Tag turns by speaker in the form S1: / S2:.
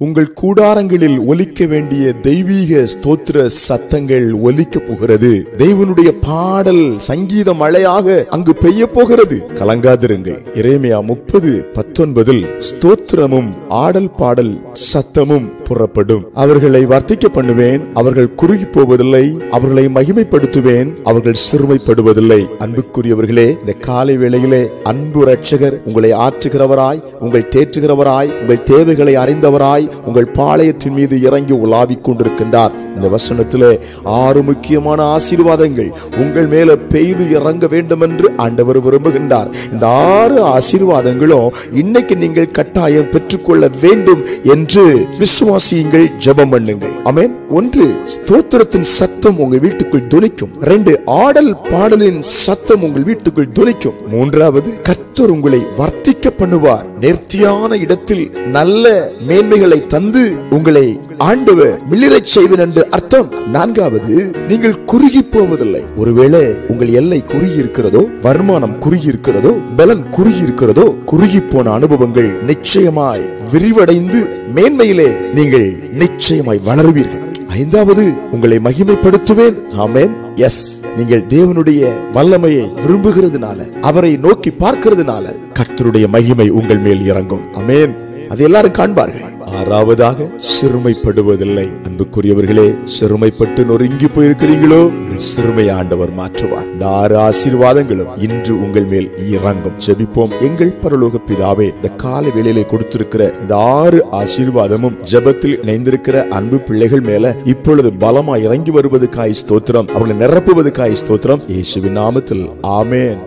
S1: உங்கள் கூடாரங்களில் ஒலிக்க வேண்டிய தெய்வீக ஸ்தோத்திர சத்தங்கள் ஒலிக்க போகிறது. தேவனுடைய பாடல் சங்கீத மழையாக அங்கு பெய்ய போகிறது. கலங்காதிருங்கள். எரேமியா 30:19 ஸ்தோத்திரமும் ஆடல் பாடல் சத்தமும் புறப்படும். அவர்களை வர்த்திக்க பண்ணுவேன், அவர்கள் குறுகி போவதில்லை. அவர்களை மகிமைப்படுத்துவேன், அவர்கள் சிறுமைப்படுவதில்லை. அன்புக்குரியவர்களே, இந்த காலை வேளையிலே அன்பு ரட்சகர் உங்களை ஆற்றுகிறவராய், உங்கள் தேற்றுகிறவராய், உங்கள் தேவைகளை அறிந்தவராய் உங்கள் பாளையத்தின் மீது இறங்கி உலாவிக் கொண்டிருக்கின்றார். இந்த வசனத்திலே 6 முக்கியமான ஆசீர்வாதங்கள் உங்கள் மேல பெய்து இறங்க வேண்டும் என்று ஆண்டவர் விரும்புகின்றார். இந்த 6 ஆசீர்வாதங்களும் இன்னைக்கு நீங்கள் கட்டாயம் பெற்றுக்கொள்ள வேண்டும் என்று விசுவாசியுங்கள், ஜெபம் பண்ணுங்கள். ஆமென். 1, ஸ்தோத்திரத்தின் சத்தம் உங்கள் வீட்டுக்குள் துணிக்கும். 2, ஆடல் பாடலின் சத்தம் உங்கள் வீட்டுக்குள் துணிக்கும். 3, கர்த்தர் உங்களை வர்த்திக்க பண்ணுவார். நேர்த்தியான இடத்தில் நல்ல மேன்மைகளை தந்து உங்களை ஆண்டவர் மிளிரச் செய்வேன் என்று அர்த்தம். 4, நீங்கள் குறுகி போவதில்லை. ஒருவேளை உங்கள் எல்லை குறுகி இருக்கிறதோ, வருமானம் குறுகி இருக்கிறதோ, பலன் குறுகி இருக்கிறதோ, குறுகி போன அனுபவங்கள் நிச்சயமாய் விரிவடைந்து மேன்மையிலே நீங்கள் நிச்சயமாய் வளருவீர்கள். 5, உங்களை மகிமைப்படுத்துவேன். ஆமென். எஸ், நீங்கள் தேவனுடைய வல்லமையை விரும்புகிறதுனால, அவரை நோக்கி பார்க்கிறதுனால கர்த்தருடைய மகிமை உங்கள் மேல் இறங்கும். ஆமென். அது எல்லாரும் காண்பார்கள். 6, சிறுமைப்படுவதில்லை. அன்புக்குரியவர்களே, சிறுமைப்பட்டு நொறுங்கி போயிருக்கிறீங்களோ, சிறுமையை ஆண்டவர் மாற்றுவார். இந்த 6 ஆசீர்வாதங்களும் இன்று உங்கள் மேல் இறங்கும். ஜெபிப்போம். எங்கள் பரலோக பிதாவே, இந்த கால வேளையிலே கொடுத்திருக்கிற இந்த 6 ஆசீர்வாதமும் ஜெபத்தில் இணைந்திருக்கிற அன்பு பிள்ளைகள் மேல இப்பொழுது பலமாய் இறங்கி வருவதற்காய் ஸ்தோத்திரம். அவர்களை நிரப்புவதற்காய் ஸ்தோத்திரம். இயேசுவின் நாமத்தில் ஆமென்.